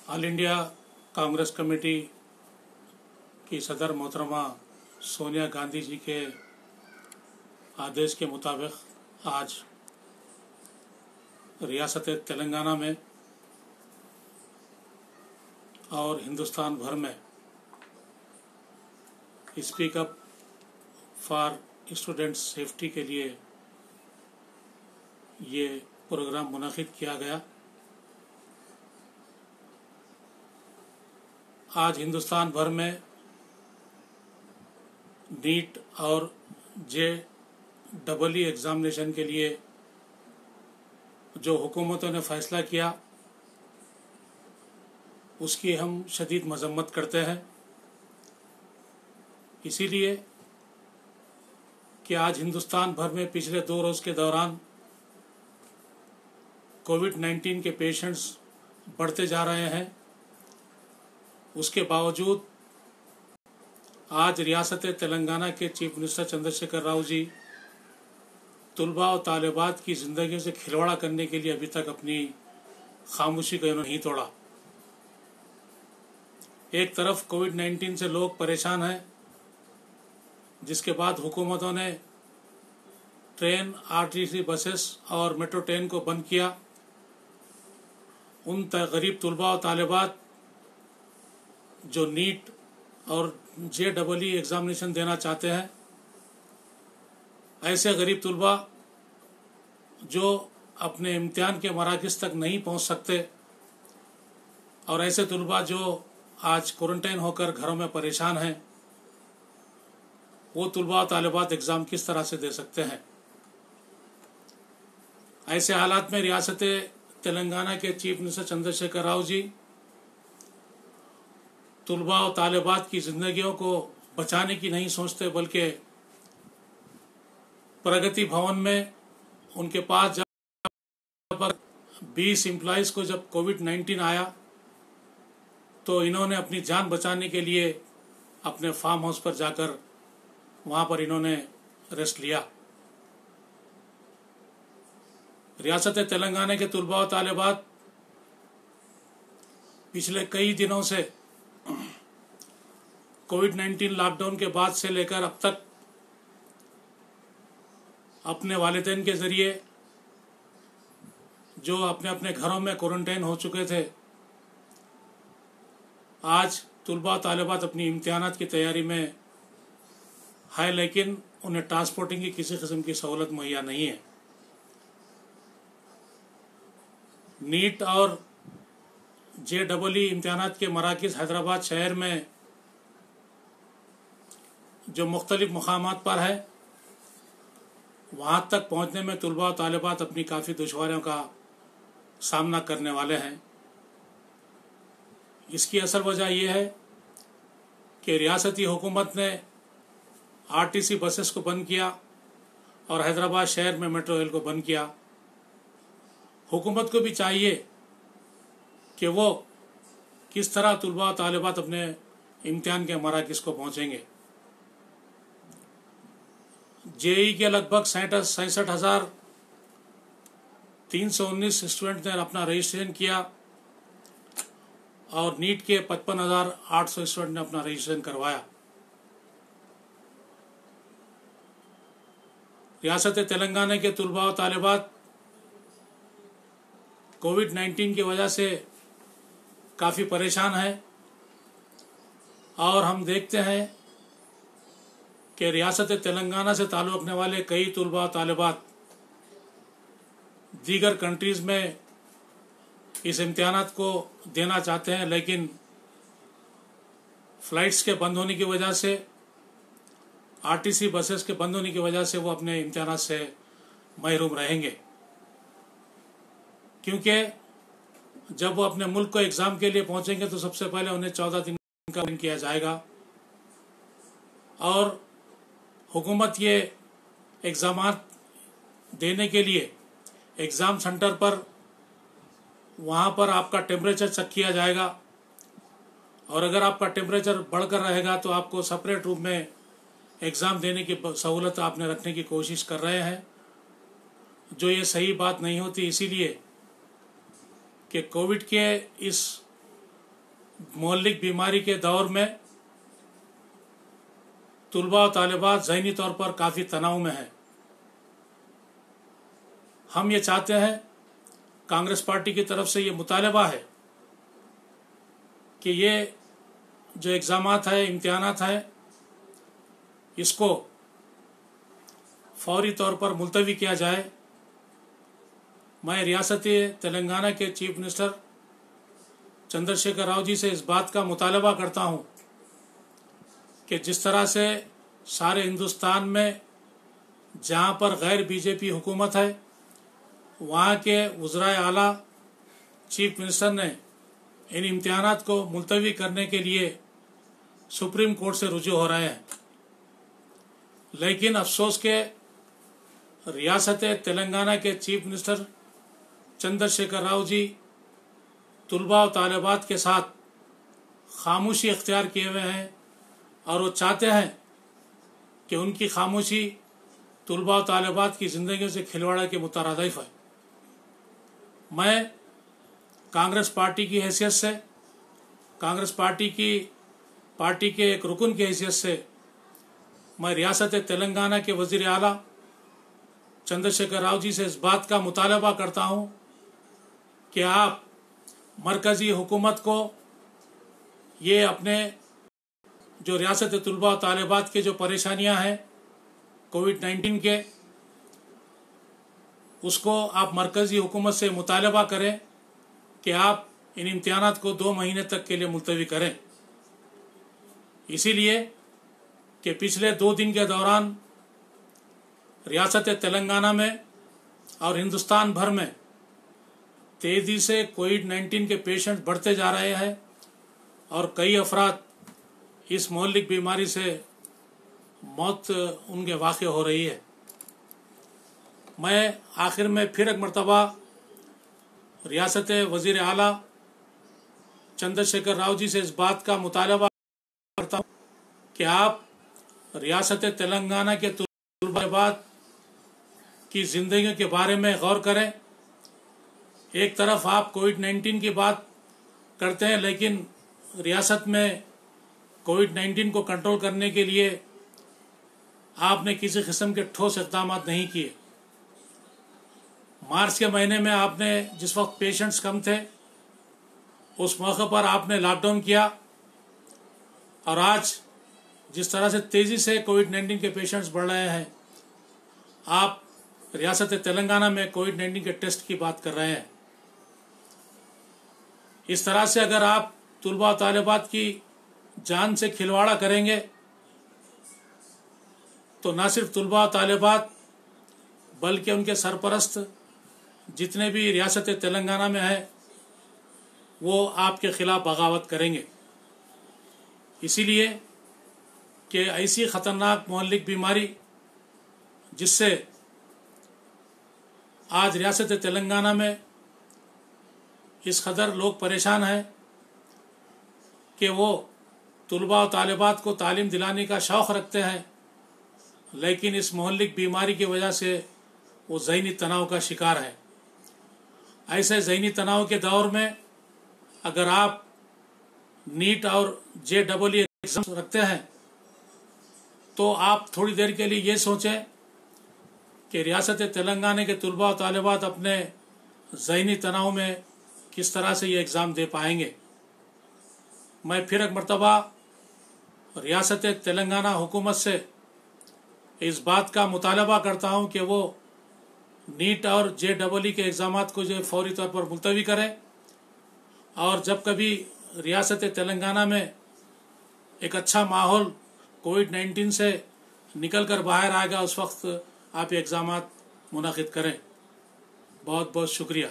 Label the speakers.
Speaker 1: All India Congress committee की सदर मोहतरमा सोनिया गांधी जी के आदेश के मुताबिक आज रियासत तेलंगाना में और हिंदुस्तान भर में speak up for students safety के लिए ये प्रोग्राम मुनक़िद किया गया। आज हिंदुस्तान भर में नीट और JEE एग्ज़ामिनेशन के लिए जो हुकूमतों ने फ़ैसला किया उसकी हम शदीद मज़म्मत करते हैं। इसीलिए कि आज हिंदुस्तान भर में पिछले 2 रोज़ के दौरान कोविड-19 के पेशेंट्स बढ़ते जा रहे हैं, उसके बावजूद आज रियासत तेलंगाना के चीफ मिनिस्टर चंद्रशेखर राव जी तुलबा और तालिबात की ज़िंदगी से खिलवाड़ करने के लिए अभी तक अपनी खामोशी को नहीं तोड़ा। एक तरफ कोविड-19 से लोग परेशान हैं, जिसके बाद हुकूमतों ने ट्रेन, RTC बसेस और मेट्रो ट्रेन को बंद किया। उन गरीब तुलबा और तालिबात जो नीट और JEE एग्ज़ामिनेशन देना चाहते हैं, ऐसे गरीब तुलबा जो अपने इम्तिहान के मराकज़ तक नहीं पहुंच सकते और ऐसे तुलबा जो आज क्वारंटाइन होकर घरों में परेशान हैं, वो तुलबा और तालिबात एग्ज़ाम किस तरह से दे सकते हैं। ऐसे हालात में रियासत तेलंगाना के चीफ मिनिस्टर चंद्रशेखर राव जी तुलबा और तालिबात की ज़िंदगियों को बचाने की नहीं सोचते, बल्कि प्रगति भवन में उनके पास जब 20 एम्प्लॉइज़ को जब कोविड-19 आया तो इन्होंने अपनी जान बचाने के लिए अपने फार्म हाउस पर जाकर वहाँ पर इन्होंने रेस्ट लिया। रियासत तेलंगाना के तुलबा और तालिबात पिछले कई दिनों से कोविड-19 लॉकडाउन के बाद से लेकर अब तक अपने वालिदैन के ज़रिए जो अपने अपने घरों में क्वारंटाइन हो चुके थे, आज तुलबा तालिबात अपनी इम्तिहानात की तैयारी में है, लेकिन उन्हें ट्रांसपोर्टिंग की किसी किस्म की सहूलत मुहैया नहीं है। नीट और JEE इम्तिहानात के मराकज़ हैदराबाद शहर में जो मुख्तलिफ मकामात पर है, वहाँ तक पहुँचने में तुलबा और तालिबात अपनी काफ़ी दुश्वारियों का सामना करने वाले हैं। इसकी असल वजह यह है कि रियासती हुकूमत ने RTC बसेस को बंद किया और हैदराबाद शहर में मेट्रो रेल को बंद किया। हुकूमत को भी चाहिए कि वो किस तरह तुलबा और तालिबात अपने इम्तिहान के मराकज़ को पहुँचेंगे। JEE के लगभग 67,319 स्टूडेंट ने अपना रजिस्ट्रेशन किया और नीट के 55,800 स्टूडेंट ने अपना रजिस्ट्रेशन करवाया। रियासत तेलंगाना के तुलबा और तालिबात कोविड-19 की वजह से काफ़ी परेशान है और हम देखते हैं कि रियासत तेलंगाना से ताल्लुक़ रखने वाले कई तुलबा और तालिबात दीगर कंट्रीज़ में इस इम्तिहानात को देना चाहते हैं, लेकिन फ़्लाइट्स के बंद होने की वजह से, RTC बसेस के बंद होने की वजह से वो अपने इम्तिहानात से महरूम रहेंगे। क्योंकि जब वो अपने मुल्क को एग्ज़ाम के लिए पहुंचेंगे तो सबसे पहले उन्हें 14 दिन का क्वारंटाइन किया जाएगा और हुकूमत ये एग्ज़ामात देने के लिए एग्ज़ाम सेंटर पर वहाँ पर आपका टेम्परेचर चेक किया जाएगा और अगर आपका टेम्परेचर बढ़कर रहेगा तो आपको सेपरेट रूम में एग्ज़ाम देने की सहूलत आपने रखने की कोशिश कर रहे हैं, जो ये सही बात नहीं होती। इसीलिए कि कोविड के इस मोहल्लिक बीमारी के दौर में तुलबा और तालिबात ज़हनी तौर पर काफ़ी तनाव में है। हम ये चाहते हैं, कांग्रेस पार्टी की तरफ से ये मुतालबा है कि ये जो एग्ज़ामात है, इम्तिहानात हैं, इसको फौरी तौर पर मुलतवी किया जाए। मैं रियासती तेलंगाना के चीफ मिनिस्टर चंद्रशेखर राव जी से इस बात का मुतालबा करता हूँ कि जिस तरह से सारे हिंदुस्तान में जहाँ पर गैर बीजेपी हुकूमत है, वहाँ के वज़राए आला चीफ मिनिस्टर ने इन इम्तिहानात को मुलतवी करने के लिए सुप्रीम कोर्ट से रुजू हो रहे हैं। लेकिन अफसोस के रियासत तेलंगाना के चीफ मिनिस्टर चंद्रशेखर राव जी तुलबा और तालिबात के साथ खामोशी इख्तियार किए हुए हैं और वो चाहते हैं कि उनकी खामोशी तुलबा और तालिबात की ज़िंदगी से खिलवाड़ के मुतरादिफ है। मैं कांग्रेस पार्टी की हैसियत से, कांग्रेस पार्टी के एक रुकन की हैसियत से मैं रियासत तेलंगाना के वज़ीर आला चंद्रशेखर राव जी से इस बात का मुतालबा करता हूँ कि आप मरकज़ी हुकूमत को ये अपने जो रियासत तुलबा और तालिबात के जो परेशानियाँ हैं कोविड-19 के, उसको आप मरकज़ी हुकूमत से मुतालबा करें कि आप इन इम्तिहानात को 2 महीने तक के लिए मुलतवी करें। इसीलिए कि पिछले 2 दिन के दौरान रियासत तेलंगाना में और हिंदुस्तान भर में तेज़ी से कोविड-19 के पेशेंट बढ़ते जा रहे हैं और कई अफराद इस मोहल्लिक बीमारी से मौत उनके वाक़े हो रही है। मैं आखिर में फिर एक मरतबा रियासत वज़ीर आला चंद्रशेखर राव जी से इस बात का मुतालबा करता हूँ कि आप रियासत तेलंगाना के तुलबात की ज़िंदगी के बारे में गौर करें। एक तरफ आप कोविड-19 की बात करते हैं, लेकिन रियासत में कोविड-19 को कंट्रोल करने के लिए आपने किसी किस्म के ठोस इक़दाम नहीं किए। मार्च के महीने में आपने, जिस वक्त पेशेंट्स कम थे, उस मौके पर आपने लॉकडाउन किया और आज जिस तरह से तेज़ी से कोविड-19 के पेशेंट्स बढ़ रहे हैं, आप रियासत तेलंगाना में कोविड-19 के टेस्ट की बात कर रहे हैं। इस तरह से अगर आप तुलबा और तालिबात की जान से खिलवाड़ा करेंगे तो न सिर्फ तुलबा और तालिबात बल्कि उनके सरपरस्त जितने भी रियासत तेलंगाना में हैं वो आपके ख़िलाफ़ बगावत करेंगे। इसीलिए कि ऐसी ख़तरनाक मोहल्लिक बीमारी जिससे आज रियासत तेलंगाना में इस कदर लोग परेशान हैं कि वो तुलबा और तालिबात को तालीम दिलाने का शौक़ रखते हैं, लेकिन इस मोहल्लिक बीमारी की वजह से वो ज़हनी तनाव का शिकार है। ऐसे ज़हनी तनाव के दौर में अगर आप नीट और JEE एग्ज़ाम रखते हैं तो आप थोड़ी देर के लिए ये सोचें कि रियासत तेलंगाना के तुलबा और तालिबात अपने ज़हनी तनाव में किस तरह से ये एग्ज़ाम दे पाएंगे। मैं फिर एक मरतबा रियासत तेलंगाना हुकूमत से इस बात का मुतालबा करता हूँ कि वो नीट और JEE के एग्ज़ामात को जो फौरी तौर पर मुलतवी करें और जब कभी रियासत तेलंगाना में एक अच्छा माहौल कोविड-19 से निकल कर बाहर आएगा, उस वक्त आप एग्ज़ामात मुनाकिद करें। बहुत बहुत शुक्रिया।